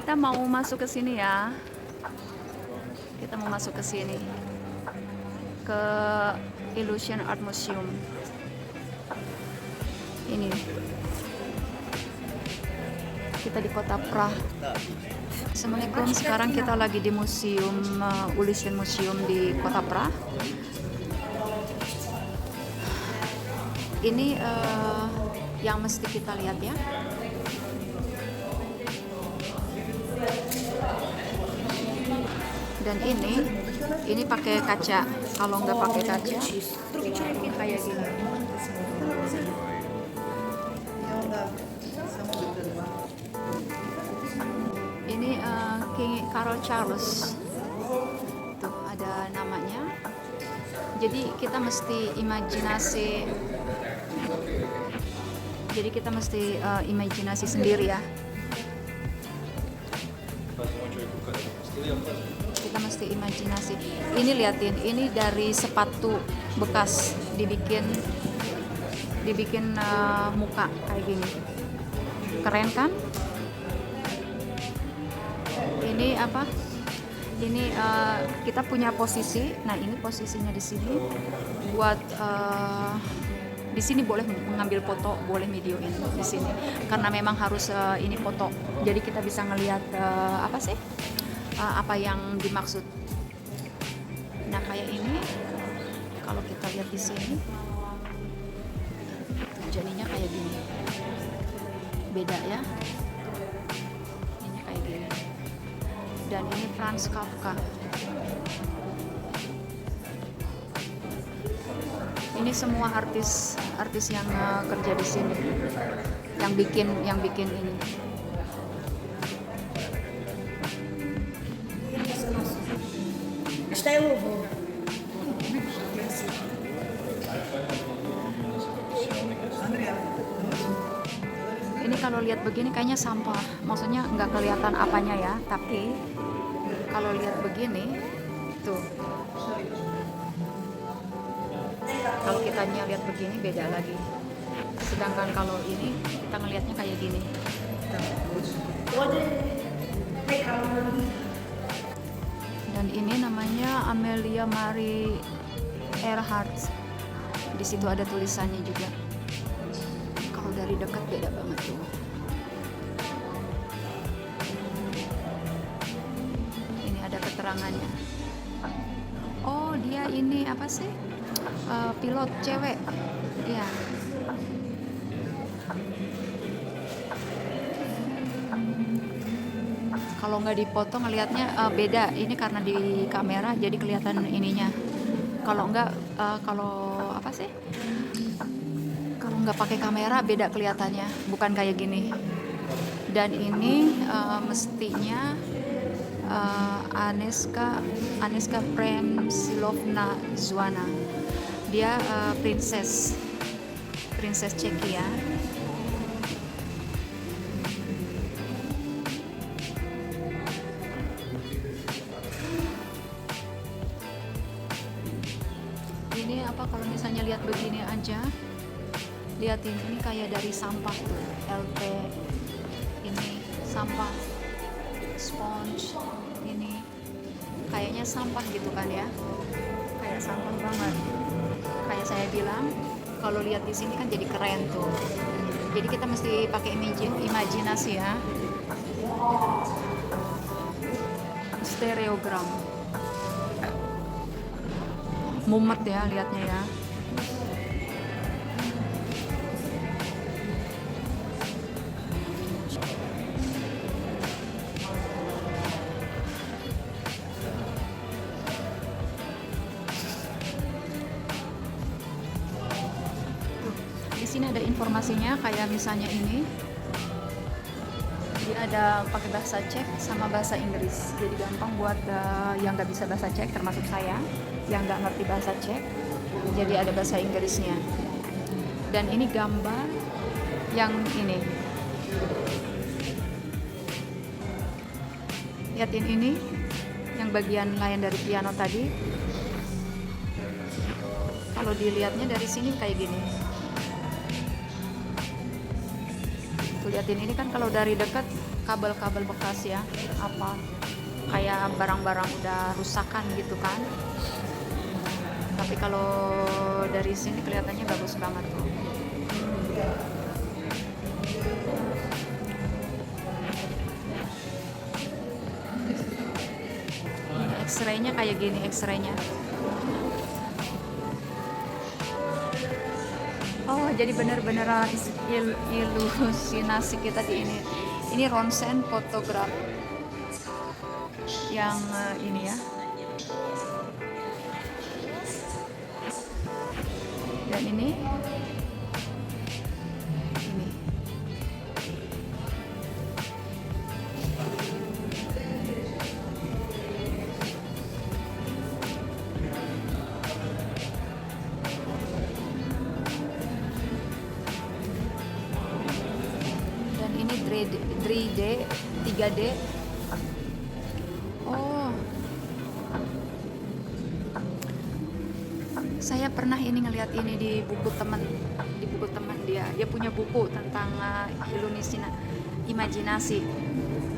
Kita mau masuk ke sini ya. Kita mau masuk ke sini. Ke Illusion Art Museum. Ini. Kita di kota Prah. Assalamualaikum. Sekarang kita lagi di museum Illusion Museum di kota Prah. Ini yang mesti kita lihat ya. Dan ini pakai kaca. Kalau nggak pakai kaca, kayak gini. Ini King Carol Charles. Tuh ada namanya. Jadi kita mesti imajinasi sendiri ya. Kita mesti imajinasi. Ini liatin, ini dari sepatu bekas dibikin muka kayak gini. Keren kan? Ini apa? Ini kita punya posisi. Nah, ini posisinya di sini buat di sini boleh mengambil foto, boleh video ini di sini. Karena memang harus ini foto. Jadi kita bisa ngelihat apa yang dimaksud. Nah, kayak ini kalau kita lihat di sini jadinya kayak gini. Beda ya. Ini kayak gini. Dan ini Franz Kafka. Ini semua artis yang kerja di sini, yang bikin ini. Ini kalau lihat begini kayaknya sampah, maksudnya nggak kelihatan apanya ya, tapi kalau lihat begini, tuh. Kalau kita lihat begini beda lagi. Sedangkan kalau ini kita ngelihatnya kayak gini. Dan ini namanya Amelia Marie Earhart. Di situ ada tulisannya juga. Kalau dari dekat beda banget tuh. Ini ada keterangannya. Oh, dia ini apa sih? Pilot cewek. Iya. Kalau nggak dipoto ngelihatnya beda. Ini karena di kamera jadi kelihatan ininya. Kalau nggak kalau nggak pakai kamera beda kelihatannya, bukan kayak gini. Dan ini mestinya Aneska Premsilovna Zuana. Dia princess Czechia. Ini apa, kalau misalnya lihat begini aja, lihatin ini kayak dari sampah tuh, LP. Ini sampah sponge, ini kayaknya sampah gitu kan ya, kayak sampah banget. Kayak saya bilang, kalau lihat di sini kan jadi keren tuh. Jadi kita mesti pakai imajinasi ya. Stereogram. Mumet ya lihatnya ya. Di sini ada informasinya, kayak misalnya ini dia ada pakai bahasa Czech sama bahasa Inggris, jadi gampang buat yang nggak bisa bahasa Czech, termasuk saya yang nggak ngerti bahasa Czech, jadi ada bahasa Inggrisnya. Dan ini gambar yang ini, lihatin ini yang bagian lain dari piano tadi. Kalau dilihatnya dari sini kayak gini. Tuh liatin ini kan kalau dari dekat kabel-kabel bekas ya, apa kayak barang-barang udah rusakan gitu kan. Tapi kalau dari sini kelihatannya bagus banget tuh. X-ray-nya kayak gini, X-ray-nya. Oh, jadi benar-benar ilusinasi kita di ini. Ini ronsen fotograf yang ini ya. Dan ini. Dan ini 3D, 3D. Oh. Saya pernah ini ngelihat ini di buku teman dia punya buku tentang imajinasi.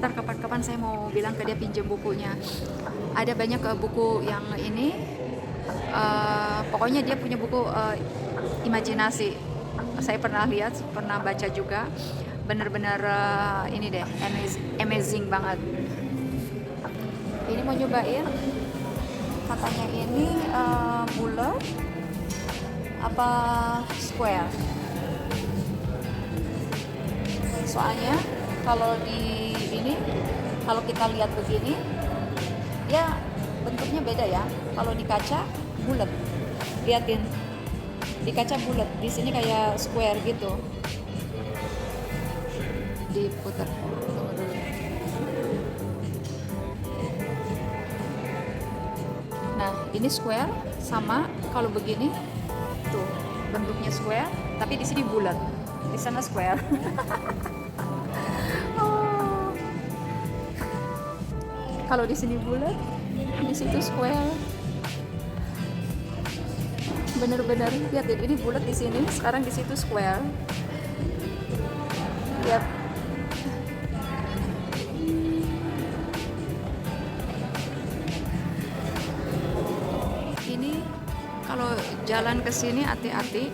Ntar kapan-kapan saya mau bilang ke dia pinjam bukunya. Ada banyak buku yang ini, pokoknya dia punya buku imajinasi. Saya pernah lihat, pernah baca juga. Bener-bener ini deh, amazing banget. Ini mau nyobain, katanya ini bulat apa square. Soalnya kalau di ini, kalau kita lihat begini ya bentuknya beda ya. Kalau di kaca bulat, liatin di kaca bulat, di sini kayak square gitu. Diputar, tunggu dulu. Nah, ini square sama kalau begini tuh bentuknya square, tapi di sini bulat, di sana square. Oh. Kalau di sini bulat, di situ square. Bener-bener lihat ini bulat di sini, sekarang di situ square. Lihat. Ini kalau jalan ke sini hati-hati.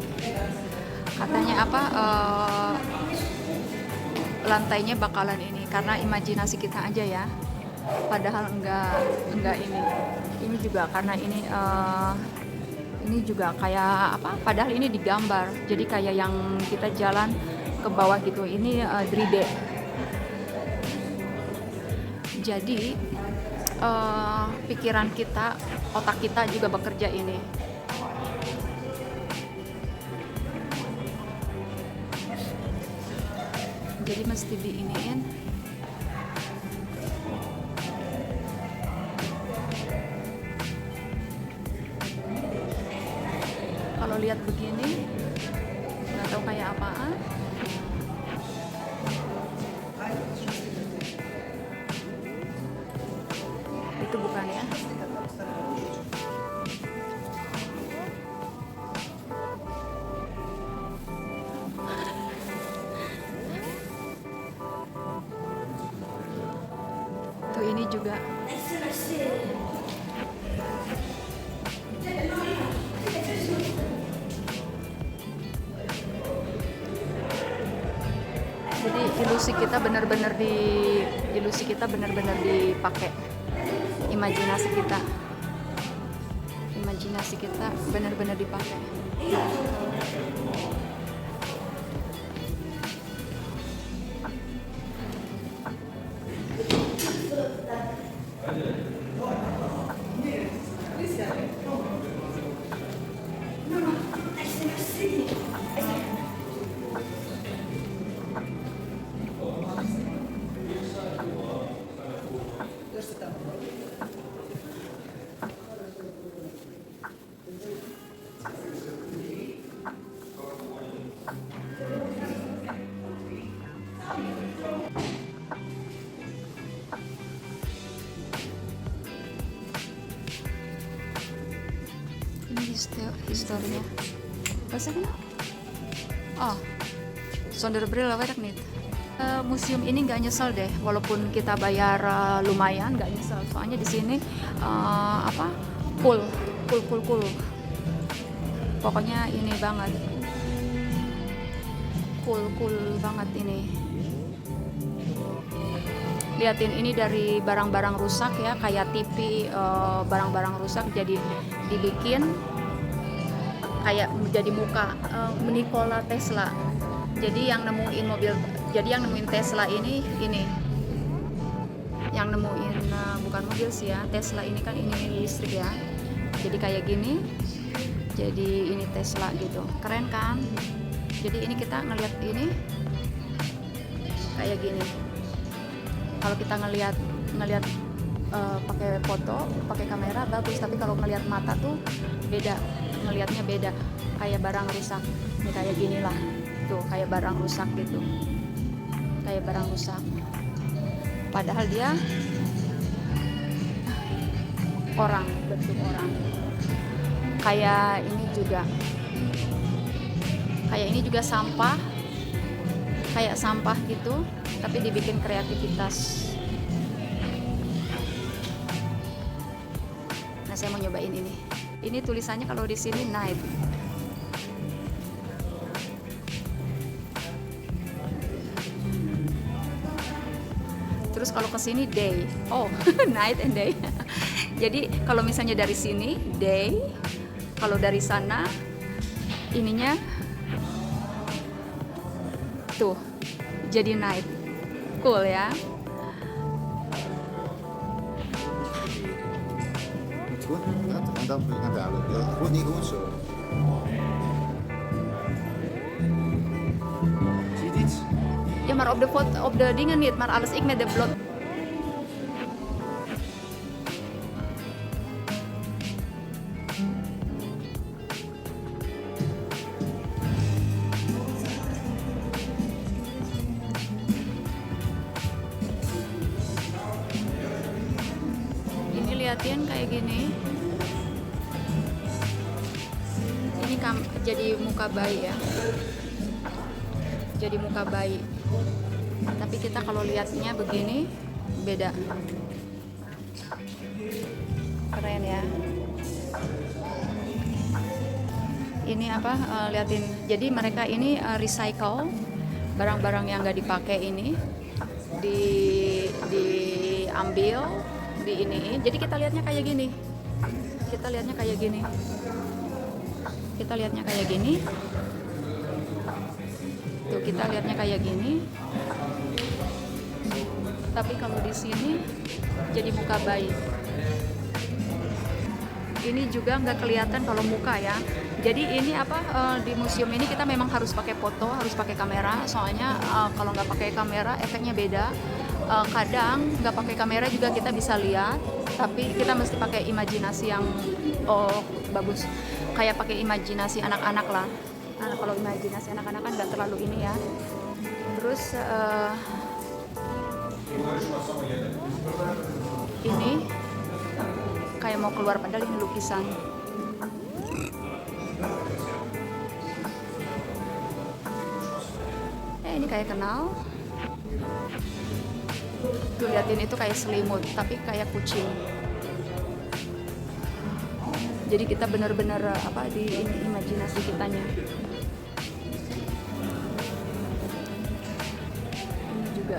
Katanya apa? Lantainya bakalan ini karena imajinasi kita aja ya. Padahal enggak ini. Ini juga karena ini juga kayak apa? Padahal ini digambar. Jadi kayak yang kita jalan ke bawah gitu. Ini 3D. Jadi pikiran kita, otak kita juga bekerja ini. Jadi mesti diiniin. Kalau lihat begini, nggak tahu kayak apaan. Itu bukan ya. Tuh ini juga. Jadi ilusi kita benar-benar dipakai. Imajinasi kita benar-benar dipakai. Historia. Vad säger du? Ja, som det blir av verkligt. Museum ini nggak nyesel deh, walaupun kita bayar lumayan, nggak nyesel. Soalnya di sini apa, cool. Pokoknya ini banget, cool banget ini. Liatin ini dari barang-barang rusak ya, kayak TV, barang-barang rusak jadi dibikin kayak jadi muka Nikola Tesla. Jadi yang nemuin Tesla ini yang nemuin bukan mobil sih ya, Tesla ini kan ini listrik ya. Jadi kayak gini. Jadi ini Tesla gitu. Keren kan? Jadi ini kita ngelihat ini kayak gini. Kalau kita ngelihat pakai foto, pakai kamera bagus, tapi kalau ngelihat mata tuh beda, ngelihatnya beda, kayak barang rusak. Ini kayak gini lah, tuh kayak barang rusak gitu, kayak barang rusak. Padahal dia orang, bentuk orang. Kayak ini juga sampah, kayak sampah gitu, tapi dibikin kreativitas. Nah, saya mau nyobain ini. Ini tulisannya kalau di sini night. Terus kalau ke sini day. Oh, night and day. Jadi kalau misalnya dari sini day, kalau dari sana ininya tuh jadi night. Cool ya. Goed, en dan naar duidelijk. Goed niet goed zo. Zie je iets? Ja, maar op de dingen niet, maar alles ik met de blot. Liatin kayak gini. Ini jadi muka bayi ya, jadi muka bayi, tapi kita kalau lihatnya begini beda. Keren ya. Ini apa, liatin, jadi mereka ini recycle barang-barang yang nggak dipakai ini, diambil, di ini. Jadi kita lihatnya kayak gini. Kita lihatnya kayak gini. Tuh, kita lihatnya kayak gini. Tapi kalau di sini jadi muka bayi. Ini juga nggak kelihatan kalau muka ya. Jadi ini apa, di museum ini kita memang harus pakai foto, harus pakai kamera. Soalnya kalau nggak pakai kamera efeknya beda. Kadang nggak pakai kamera juga kita bisa lihat, tapi kita mesti pakai imajinasi yang bagus, kayak pakai imajinasi anak-anak lah. Nah, kalau imajinasi anak-anak kan nggak terlalu ini ya. Terus ini kayak mau keluar, padahal ini lukisan. Ini kayak kenal. Tuh, liatin itu kayak selimut, tapi kayak kucing. Jadi kita benar-benar apa, di imajinasi kitanya. Ini juga.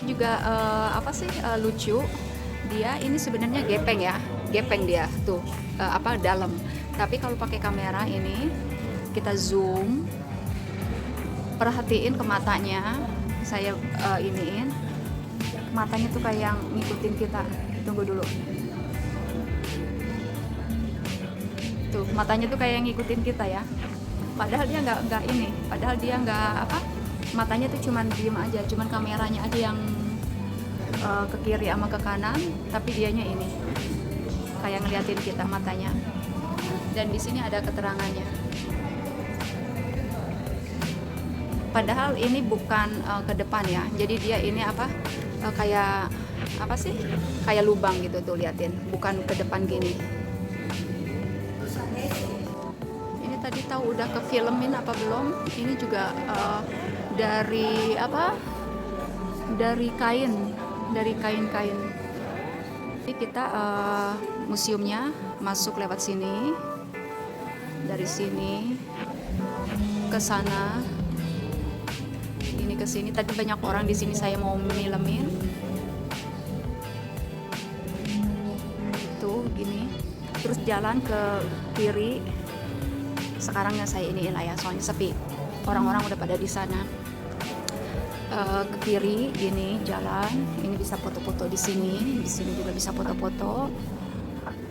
Juga apa sih, lucu. Dia ini sebenarnya gepeng dia tuh, apa, dalam. Tapi kalau pakai kamera ini kita zoom, perhatiin ke matanya. Saya iniin matanya tuh kayak yang ngikutin kita. Tunggu dulu. Tuh, matanya tuh kayak yang ngikutin kita ya. Padahal dia nggak ini. Padahal dia nggak apa. Matanya tuh cuman diem aja. Cuman kameranya aja yang ke kiri sama ke kanan. Tapi dianya ini kayak ngeliatin kita matanya. Dan di sini ada keterangannya. Padahal ini bukan ke depan ya, jadi dia ini apa, kayak apa sih, kayak lubang gitu tuh, liatin, bukan ke depan gini. Ini tadi tahu udah ke filmin apa belum. Ini juga dari apa? Dari kain-kain. Jadi kita museumnya masuk lewat sini. Dari sini ke sana. Ini ke sini. Tadi banyak orang di sini, saya mau milimin. Tuh gini. Terus jalan ke kiri. Sekarangnya saya ini lah ya, soalnya sepi. Orang-orang udah pada di sana. Ke kiri gini jalan. Ini bisa foto-foto di sini juga bisa foto-foto.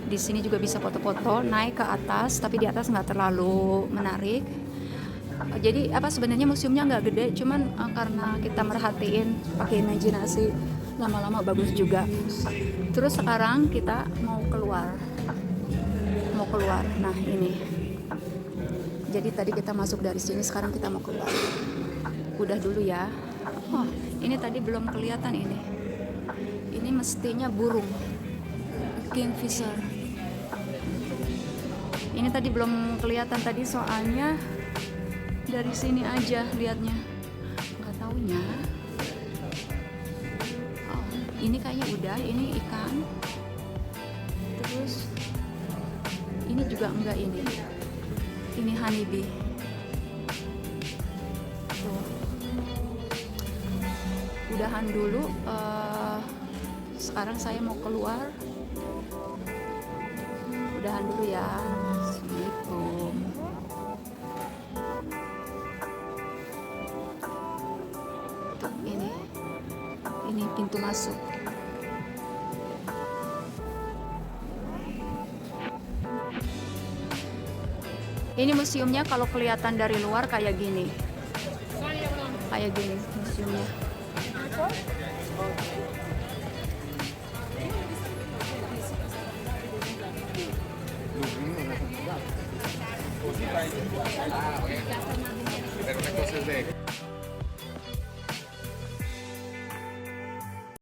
Di sini juga bisa foto-foto, naik ke atas, tapi di atas nggak terlalu menarik. Jadi apa sebenarnya museumnya nggak gede, cuman karena kita merhatiin pakai imajinasi, lama-lama bagus juga. Terus sekarang kita mau keluar. Nah ini. Jadi tadi kita masuk dari sini, sekarang kita mau keluar. Udah dulu ya. Oh, ini tadi belum kelihatan ini. Ini mestinya burung. Kingfisher. Ini tadi belum kelihatan tadi soalnya dari sini aja lihatnya. Nggak taunya. Oh, ini kayaknya udah. Ini ikan. Terus ini juga enggak ini. Ini honeybee. Tuh. Udahan dulu. Sekarang saya mau keluar. Udahan dulu ya. Assalamualaikum. Tuh, ini pintu masuk. Ini museumnya kalau kelihatan dari luar kayak gini. Kayak gini museumnya. Pero una cosa es de